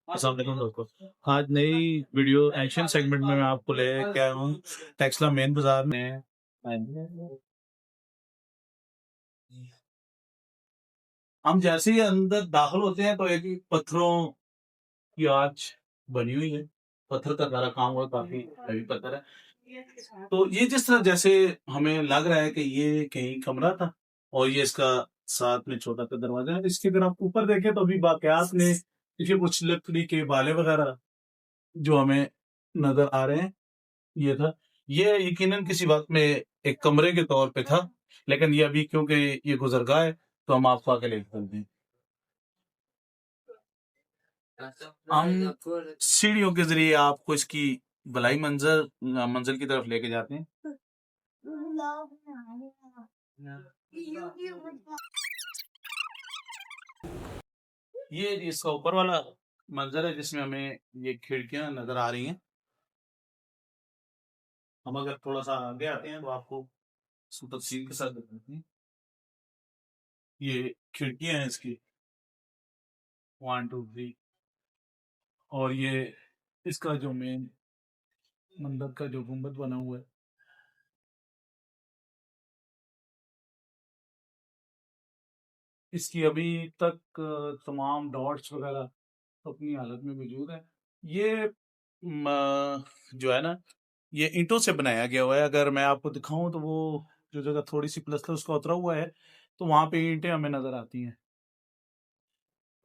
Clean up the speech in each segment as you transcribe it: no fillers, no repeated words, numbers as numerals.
अस्सलाम वालेकुम दोस्तों। आज नई वीडियो एक्शन सेगमेंट में मैं आपको ले के आया हूँ टेक्सला मेन बाजार में। हम जैसे ही अंदर दाखिल होते हैं तो एक पत्थरों की आर्च बनी हुई है। पत्थर का सारा काम हुआ, काफी हैवी पत्थर है। तो ये जिस तरह जैसे हमें लग रहा है कि ये कहीं कमरा था और ये इसका साथ में छोटा सा दरवाजा है। इसके अगर आप ऊपर देखें तो अभी बाकियात में देखिए कुछ लकड़ी के बाले वगैरह जो हमें नजर आ रहे हैं। ये था, ये यकीनन किसी वक्त में एक कमरे के तौर पे था, लेकिन ये अभी क्योंकि ये गुजरगाह है तो हम आपको आके लेके चलते हैं। हम सीढ़ियों के जरिए आपको इसकी भलाई मंजर मंजिल की तरफ लेके जाते हैं। ये इसका ऊपर वाला मंजर है जिसमें हमें ये खिड़कियां नजर आ रही हैं। हम अगर थोड़ा सा आगे आते हैं तो आपको इसको तफसील के साथ बताते हैं। ये खिड़कियां हैं इसकी 1 2 3, और ये इसका जो मेन मंदिर का जो गुंबद बना हुआ है, इसकी अभी तक तमाम डॉट्स वगैरह अपनी हालत में मौजूद है। ये जो है ना, ये ईंटों से बनाया गया हुआ है। अगर मैं आपको दिखाऊं तो वो जो जगह थोड़ी सी प्लस्तर उसका उतरा हुआ है तो वहां पे ईंटें हमें नजर आती हैं।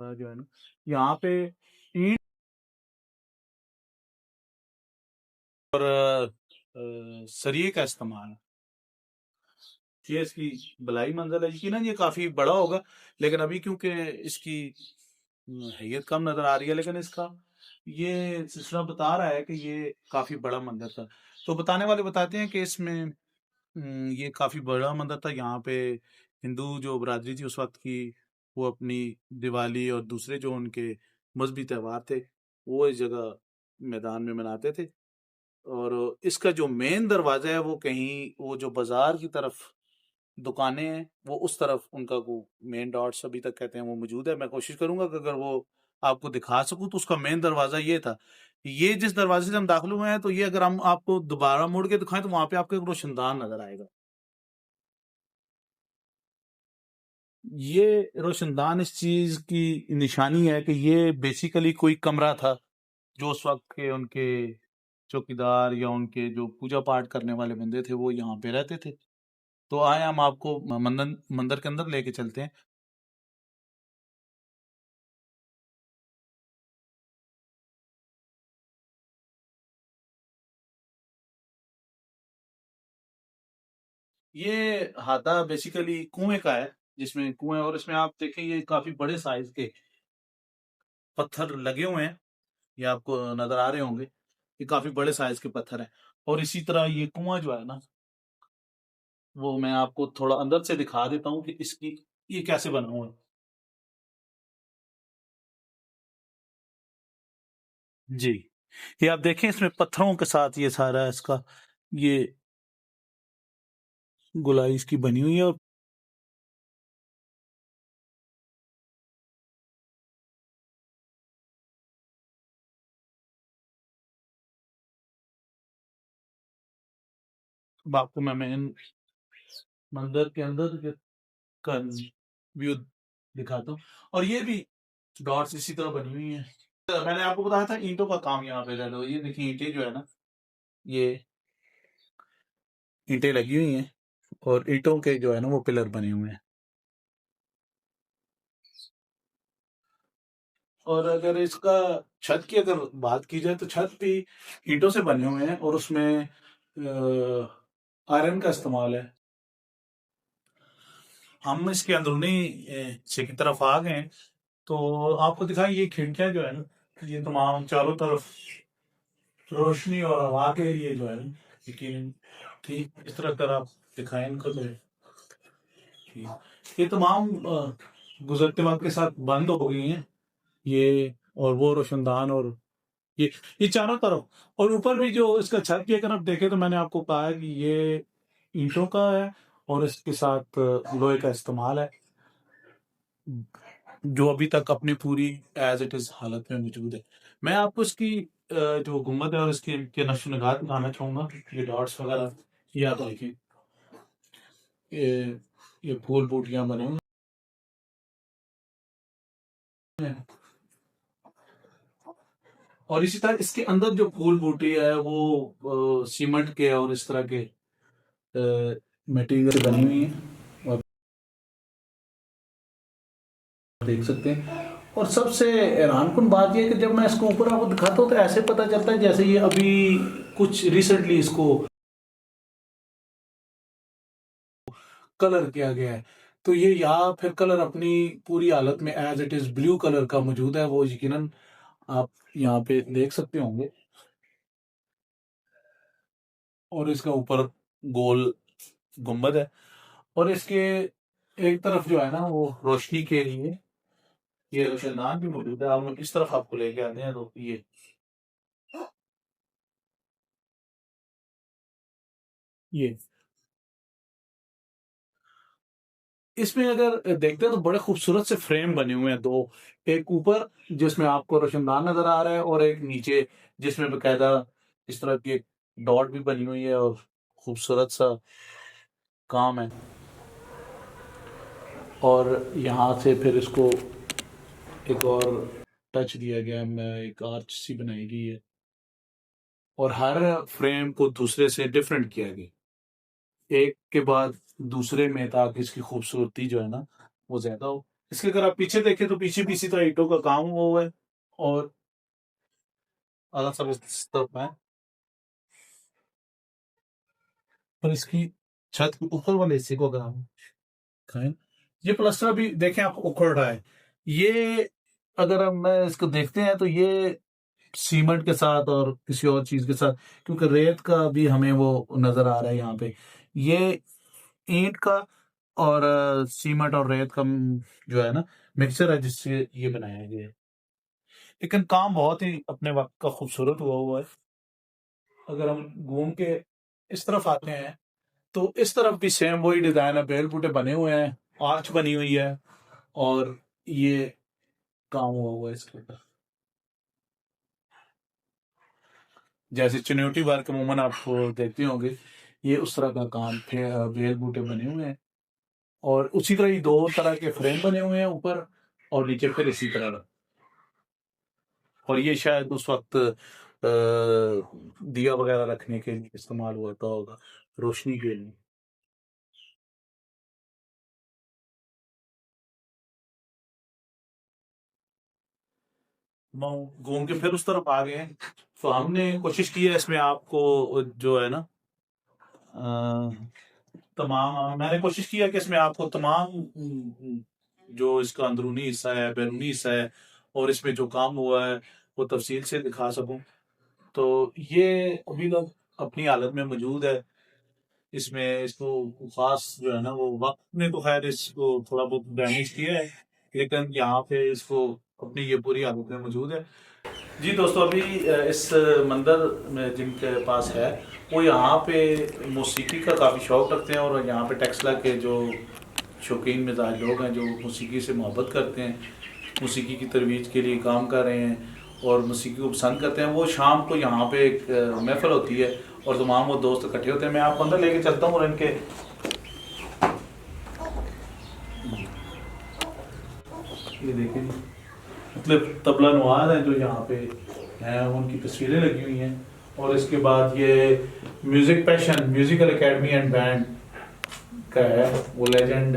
जो है ना, यहाँ पे ईंट और सरिये का इस्तेमाल है। ये इसकी बलाई मंजिल है। यकीनन ये काफी बड़ा होगा, लेकिन अभी क्योंकि इसकी हैयत कम नजर आ रही है, लेकिन इसका ये सिलसिला बता रहा है कि ये काफी बड़ा मंदिर था। तो बताने वाले बताते हैं कि इसमें ये काफी बड़ा मंदिर था। यहाँ पे हिंदू जो बरादरी थी उस वक्त की, वो अपनी दिवाली और दूसरे जो उनके मजहबी त्यौहार थे वो इस जगह मैदान में मनाते थे। और इसका जो मेन दरवाजा है वो कहीं वो जो बाजार की तरफ दुकानें हैं वो उस तरफ उनका वो मेन डॉट्स अभी तक कहते हैं वो मौजूद है। मैं कोशिश करूंगा कि अगर वो आपको दिखा सकूं तो उसका मेन दरवाजा ये था। ये जिस दरवाजे से हम दाखिल हुए हैं तो ये अगर हम आपको दोबारा मुड़ के दिखाएं तो वहां पे आपको एक रोशनदान नजर आएगा। ये रोशनदान इस चीज की निशानी है कि ये बेसिकली कोई कमरा था जो उस वक्त के उनके चौकीदार या उनके जो पूजा पाठ करने वाले बंदे थे वो यहाँ पे रहते थे। तो आए हम आपको मंदिर मंदिर के अंदर लेके चलते हैं। ये हाथा बेसिकली कुएं का है, जिसमें कुएं और इसमें आप देखें ये काफी बड़े साइज के पत्थर लगे हुए हैं। ये आपको नजर आ रहे होंगे, ये काफी बड़े साइज के पत्थर हैं। और इसी तरह ये कुआं जो है ना, वो मैं आपको थोड़ा अंदर से दिखा देता हूँ कि इसकी ये कैसे बना हुआ है। जी, ये आप देखें इसमें पत्थरों के साथ ये सारा इसका ये गोलाई इसकी बनी हुई है। और अब आपको मैं मेन मंदिर के अंदर का व्यू दिखाता हूँ। और ये भी डॉट्स इसी तरह बनी हुई है। तो मैंने आपको बताया था ईंटों का काम यहाँ पे लो, ये देखिए ईंटें जो है ना, ये ईंटें लगी हुई हैं और ईंटों के जो है ना वो पिलर बने हुए हैं। और अगर इसका छत की अगर बात की जाए तो छत भी ईंटों से बने हुए हैं और उसमें आयरन का इस्तेमाल है। हम इसके अंदरूनी हिस्से की तरफ आ गए हैं तो आपको दिखाएं ये खिड़कियां जो है ना, ये तमाम चारों तरफ रोशनी और हवा के लिए जो है ना, यकीन ठीक इस तरह अगर आप दिखाएं इनको तो ठीक। ये तमाम गुजरते वक्त के साथ बंद हो गई हैं ये, और वो रोशनदान और ये चारों तरफ। और ऊपर भी जो इसका छत भी अगर आप देखें तो मैंने आपको कहा है कि ये ईंटों का है और इसके साथ लोहे का इस्तेमाल है। जो अभी तक अपनी पूरी एज इट इज हालत में मौजूद है। मैं आपको इसकी जो गुम्बद है और इसके के नक्श नगार दिखाना चाहूंगा। ये डॉट्स वगैरह, ये आप देखिए, ये ये फूल बूटियां बने हुए हैं। और इसी तरह इसके अंदर जो फूल बूटी है वो सीमेंट के और इस तरह के मटेरियल से बनी हुई है, आप देख सकते हैं। और सबसे हैरानकुन बात यह है कि जब मैं इसको ऊपर आपको दिखाता हूँ तो ऐसे पता चलता है जैसे ये अभी कुछ रिसेंटली इसको कलर किया गया है। तो ये यहाँ फिर कलर अपनी पूरी हालत में as it is blue colour का मौजूद है, वो यकीनन आप यहाँ पे देख सकते होंगे। और इसका ऊपर गोल गुंबद है, और इसके एक तरफ जो है ना वो रोशनी के लिए ये रोशनदान भी मौजूद है। हम इस तरफ आपको लेके आते हैं तो ये इसमें अगर देखते हैं तो बड़े खूबसूरत से फ्रेम बने हुए हैं दो। एक ऊपर जिसमें आपको रोशनदान नजर आ रहा है, और एक नीचे जिसमें बकायदा इस तरह की एक डॉट भी बनी हुई है और खूबसूरत सा काम है। और यहाँ से फिर इसको एक और टच दिया गया है, एक आर्च सी बनाई गई है, और हर फ्रेम को दूसरे से डिफरेंट किया गया, एक के बाद दूसरे में, ताकि इसकी खूबसूरती जो है ना वो ज्यादा हो। इसके अगर आप पीछे देखें तो पीछे भी इसी तरह ईंटों का काम हुआ हुआ है। और अगर सब इस तरफ है, पर इसकी छत के ऊपर वाले हिस्से को अगर हम खाएं, ये प्लास्टर भी देखें आप उखड़ रहा है। ये अगर हम मैं इसको देखते हैं तो ये सीमेंट के साथ और किसी और चीज के साथ, क्योंकि रेत का भी हमें वो नजर आ रहा है यहाँ पे, ये ईंट का और सीमेंट और रेत का जो है ना मिक्सचर है जिससे ये बनाया गया है। लेकिन काम बहुत ही अपने वक्त का खूबसूरत हुआ हुआ है। अगर हम घूम के इस तरफ आते हैं तो इस तरफ भी सेम वही डिजाइन है, बेल बूटे बने हुए हैं, आर्च बनी हुई है, और ये काम हुआ हुआ है इसके ऊपर। जैसे चुनौती वर्क अमूमन आप देखते होंगे, ये उस तरह का काम बेल बूटे बने हुए हैं। और उसी तरह ही दो तरह के फ्रेम बने हुए हैं ऊपर और नीचे फिर इसी तरह। और ये शायद उस वक्त दिया वगैरह रखने के लिए इस्तेमाल होता होगा, रोशनी के लिए। घूम के फिर उस तरफ आ गए हैं, तो हमने कोशिश की है इसमें आपको जो है ना तमाम मैंने कोशिश की है कि इसमें आपको तमाम जो इसका अंदरूनी हिस्सा है, बैरूनी हिस्सा है, और इसमें जो काम हुआ है वो तफसील से दिखा सकूं। तो ये अभी तक अपनी हालत में मौजूद है। इसमें इसको खास जो है ना वो वक्त ने तो खैर इसको थोड़ा बहुत डैमेज किया है, लेकिन यहाँ पे इसको अपनी ये पूरी हालत में मौजूद है। जी दोस्तों, अभी इस मंदिर में जिनके पास है वो यहाँ पे मौसीकी का काफ़ी शौक रखते हैं, और यहाँ पे टेक्सला के जो शौकीन मिजाज लोग हैं जो मौसीकी से मोहब्बत करते हैं, मौसीकी की तरवीज के लिए काम कर रहे हैं और मौसीकी को पसंद करते हैं, वो शाम को यहाँ पे एक महफिल होती है और तमाम वो दोस्त इकट्ठे होते हैं। मैं आपको अंदर लेके चलता हूँ और इनके ये देखें, मतलब तबला नवाज हैं जो यहाँ पे हैं, उनकी तस्वीरें लगी हुई हैं। और इसके बाद ये music passion musical academy and band का है, वो लेजेंड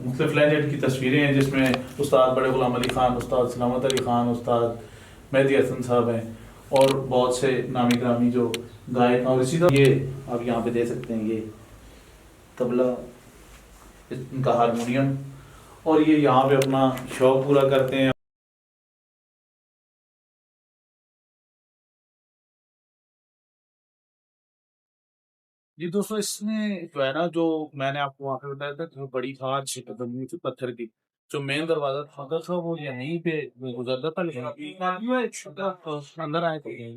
मुख्तलिफ लेजेंड की तस्वीरें हैं जिसमें उस्ताद बड़े गुलाम अली खान, उस्ताद सलामत अली खान, उस्ताद मेहदी हसन साहब हैं, और बहुत से नामी ग्रामी जो गायक हैं। और इसी तरह ये आप यहाँ पे दे सकते हैं, ये तबला, इनका हारमोनियम, और ये यहाँ पे अपना शौक पूरा करते हैं। जी दोस्तों, इसमें जो है ना, जो मैंने आपको वहाँ पे बताया था जो बड़ी खाज बनी थी पत्थर की, जो मेन दरवाजा था वो यहीं पे गुजरता था, लेकिन अंदर आए थे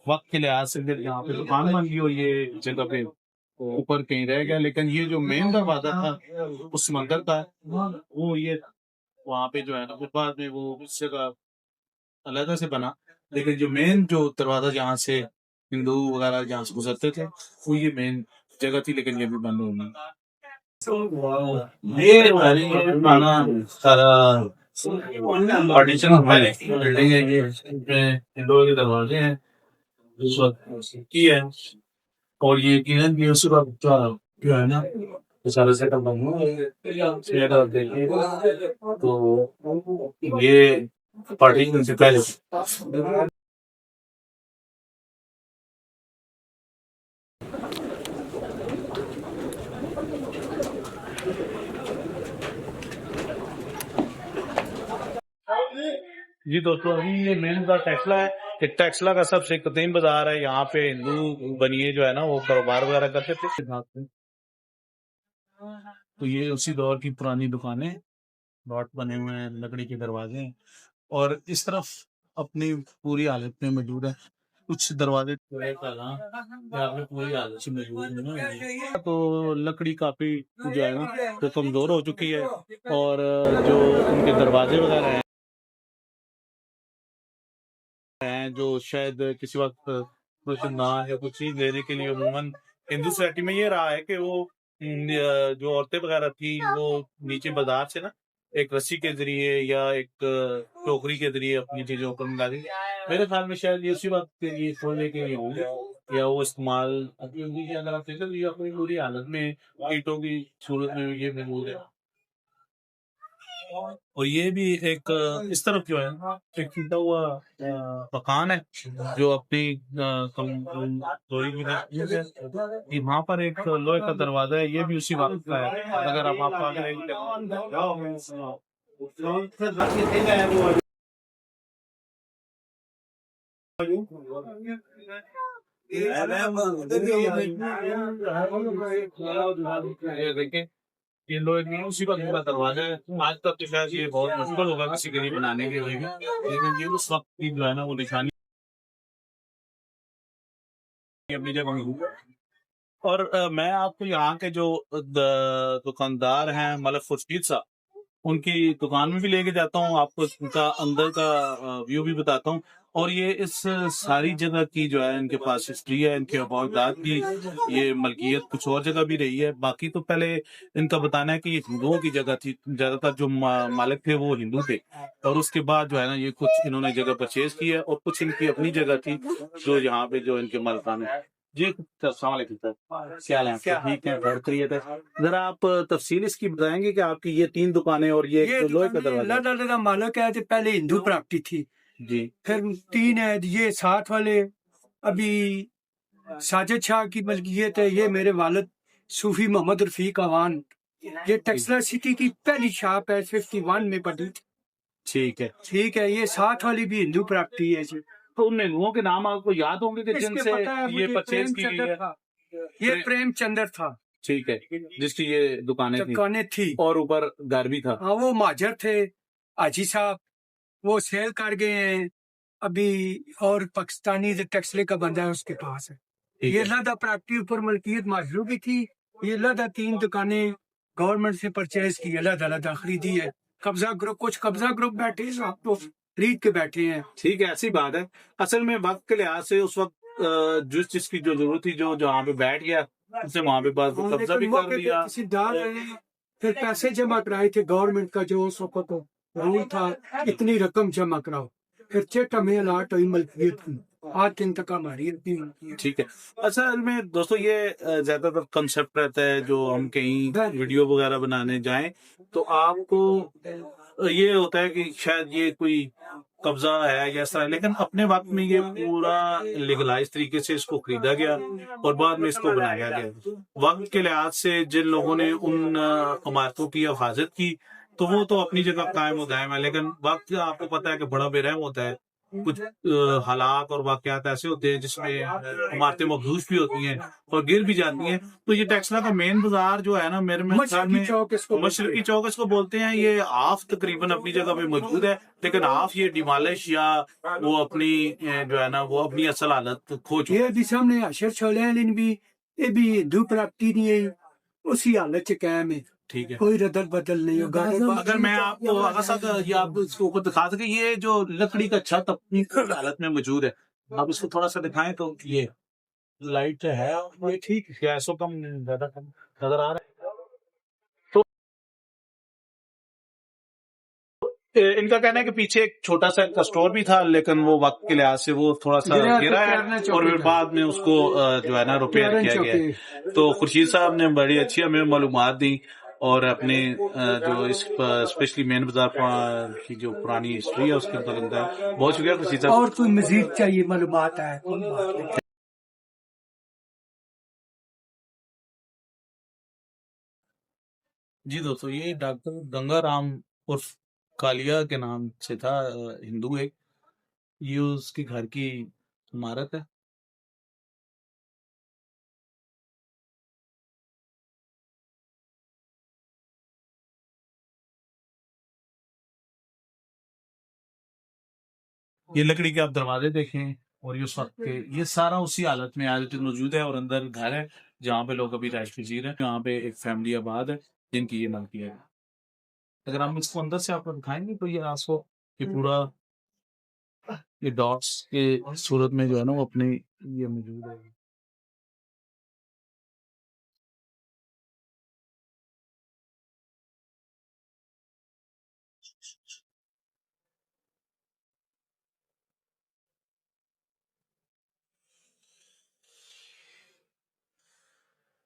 वक्त के लिहाज से फिर यहाँ पे दुकान बन गई और ये जगह पे ऊपर कहीं रह गया। लेकिन ये जो मेन दरवाजा था उस मंदिर का, वो ये वहाँ पे जो है ना, फिर बाद में वो उस जगह अलग से बना, लेकिन जो मेन जो दरवाजा जहाँ से हिंदू वगैरह जहाँ से गुजरते थे, वो ये मेन जगह थी, लेकिन ये भी बंद हो गई। ये हमारी पुराना सारा पार्टीशन बिल्डिंग है, ये इसमें हिंदुओं के दरवाजे हैं उस वक्त की है, और ये किरण की उस वक्त का जो है ना, ये सारा सेटअप बंद हुआ है। ये अगर आप देखिए तो ये पार्टीशन से पहले। जी दोस्तों, अभी ये मेन बात टेस्ला है। ये टेस्ला का सबसे कदीम बाजार है। यहाँ पे हिंदू बनिए जो है ना, वो कारोबार वगैरह करते थे। तो ये उसी दौर की पुरानी दुकानें, लॉट बने हुए हैं, लकड़ी के दरवाजे हैं, और इस तरफ अपनी पूरी हालत में मौजूद है। कुछ दरवाजे यहाँ पे पूरी हालत से मौजूद है, तो लकड़ी काफी जो है ना, तो कमजोर हो चुकी है, और जो उनके दरवाजे वगैरह हैं जो शायद किसी वक्त कुछ ना या कुछ चीज लेने के लिए, अमूमन हिंदू सोसाइटी में ये रहा है कि वो जो औरतें वगैरह थी, वो नीचे बाजार से ना एक रस्सी के जरिए या एक टोकरी के जरिए अपनी चीजों को निकाली। मेरे ख्याल में शायद ये उसी वक्त के लिए खोलने के लिए होंगे, या वो इस्तेमाल अभी होंगी, कि अगर आप देखें तो ये अपनी पूरी हालत में ईंटों की सूरत में ये मौजूद है। और ये भी एक इस तरफ जो है एक टूटा हुआ मकान है, जो अपनी चोरी की है। वहां पर एक लोहे का दरवाजा है, ये भी उसी वक्त का है। अगर आप आगे ये देखें, ये लोहे की उसी का पूरा दरवाजा है। आज तक तो शायद ये बहुत मुश्किल होगा किसी के लिए बनाने के लिए भी, लेकिन ये उस वक्त की जो है ना, वो निशानी अपनी जगह मौजूद है। और मैं आपको यहाँ के जो दुकानदार हैं, मतलब खुर्शीद साहब, उनकी दुकान में भी लेके जाता हूँ, आपको उनका अंदर का व्यू भी बताता हूँ। और ये इस सारी जगह की जो है, इनके पास हिस्ट्री है, इनके अबाउदाद की ये मलकियत कुछ और जगह भी रही है। बाकी तो पहले इनका बताना है कि ये हिंदुओं की जगह थी, ज्यादातर जो मालिक थे वो हिंदू थे, और उसके बाद जो है ना, ये कुछ इन्होंने जगह परचेज की है, और कुछ इनकी अपनी जगह थी जो यहाँ पे जो इनके मालिकान है। जी अस्सलाम वालेकुम सर, क्या हाल है आपके? ठीक है, बहुत खैरियत है। जरा आप तफसील इसकी बताएंगे कि आपकी ये 3 दुकानें और ये एक लोहे का दरवाजा। अल्लाह का मालिक है, तो पहले हिंदू प्रॉपर्टी थी, जी, फिर 3 है, ये साथ वाले अभी साजिद शाह की मलकियत है। ये मेरे वालिद सूफी मोहम्मद रफीक अवान, ये टेक्सला सिटी की पहली शॉप है, 51 में बनी थी। ठीक है, ये साथ वाली भी हिंदू प्रॉपर्टी है जी। तो उन हिंदुओं के नाम आपको याद होंगे कि इसके जिनसे पता है ये मुझे, परचेज की गई प्रेमचंद्र है? था, ये प्रेमचंद्र था, ठीक है, जिसकी ये दुकानें थी, दुकानें थी, और ऊपर घर भी था। हाँ वो महाजर थे हाजी साहब, वो सेल कर गए हैं अभी, और पाकिस्तानी जो टेक्सले का बंदा है उसके पास है। ठीक ये है, लदा प्रॉपर्टी ऊपर मलकियत माजरू की थी। ये लदा 3 दुकानें गवर्नमेंट से परचेज की, अलग अलग खरीदी है। कब्जा ग्रुप, कुछ कब्जा ग्रुप बैठे हैं, आप तो खरीद के बैठे हैं। ठीक है, ऐसी बात है। असल में वक्त के लिहाज से उस वक्त जिस चीज की जो जरूरत थी, जो जहाँ पे बैठ गया, उससे वहां पे बस कब्जा भी कर दिया। किसी डाल रहे हैं, फिर पैसे जमा कराए थे गवर्नमेंट का, जो उस वक्त रूल था, इतनी रकम जमा कराओ, फिर चेट में अलाट हुई मलकियत की, आज दिन तक हमारी इतनी मलकियत। ठीक है। असल में दोस्तों, ये ज्यादातर कंसेप्ट रहता है, जो हम कहीं वीडियो वगैरह बनाने जाएं तो आपको ये होता है कि शायद ये कोई कब्जा है या इस तरह, लेकिन अपने वक्त में ये पूरा लीगलाइज तरीके से इसको खरीदा गया और बाद में इसको बनाया गया। वक्त के लिहाज से जिन लोगों ने उन इमारतों की हिफाजत की, तो वो तो अपनी जगह कायम हो दायम है, लेकिन वक्त आपको पता है कि बड़ा बेरहम होता है। कुछ हालात और वाकयात ऐसे होते हैं जिसमें इमारतें मखदूश भी होती हैं और गिर भी जाती हैं। तो ये टेक्सला का मेन बाजार जो है ना, मेरे में मशरकी चौक इसको बोलते हैं। ये हाफ तकरीबन अपनी जगह पे मौजूद है, लेकिन हाफ ये डिमॉलिश या वो अपनी जो है ना, वो अपनी असल हालत खो चुकी है। ये भी सामने अशर छोले भी, ये भी हिंदू प्रॉपर्टी नहीं है, उसी हालत च कायम है। ठीक है। कोई रदल बदल नहीं होगा। अगर मैं आपको आगा साहब ये आप इसको ऊपर दिखा सके, ये जो लकड़ी का छत अपनी हालत में मौजूद है, आप इसको थोड़ा सा दिखाएं तो ये लाइट है ये ठीक है, ऐसो कम ज्यादा कम नजर आ रहा है। इनका कहना है कि पीछे एक छोटा सा इनका स्टोर भी था, लेकिन वो वक्त के लिहाज से वो थोड़ा सा गिरा है और फिर बाद में उसको जो है ना रिपेयर किया गया है। तो खुर्शीद साहब ने बड़ी अच्छी हमें मालूमात दी और अपने जो इस स्पेशली मेन बाजार की जो पुरानी हिस्ट्री है उसके मतलब बताया। बहुत शुक्रिया खुर्शीद साहब। और कोई मजीद चाहिए मालूमात है कोई बात नहीं। जी दोस्तों, ये डॉक्टर गंगाराम उर्फ कालिया के नाम से था, हिंदू एक, ये उसके घर की इमारत है। ये लकड़ी के आप दरवाजे देखें और ये उस वक्त के ये सारा उसी हालत में आज मौजूद है और अंदर घर है जहाँ पे लोग अभी रैश पजीर है। यहाँ पे एक फैमिली आबाद है जिनकी ये मलकियत है। अगर हम इसको अंदर से आपको दिखाएंगे तो ये आपको ये पूरा ये डॉट्स के सूरत में जो है ना वो अपनी ये मौजूद है।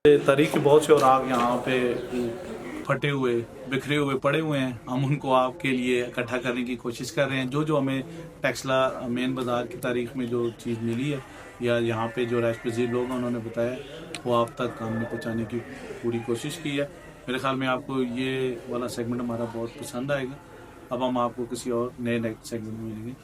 तारीख के बहुत से और आग यहाँ पे फटे हुए बिखरे हुए पड़े हुए हैं। हम उनको आपके लिए इकट्ठा करने की कोशिश कर रहे हैं। जो जो हमें टेक्सला मेन बाज़ार की तारीख में जो चीज़ मिली है या यहाँ पे जो रैश पजीर लोग हैं उन्होंने बताया वो आप तक हमने पहुँचाने की पूरी कोशिश की है। मेरे ख्याल में आपको ये वाला सेगमेंट हमारा बहुत पसंद आएगा। अब हम आपको किसी और नए सेगमेंट में मिलेंगे।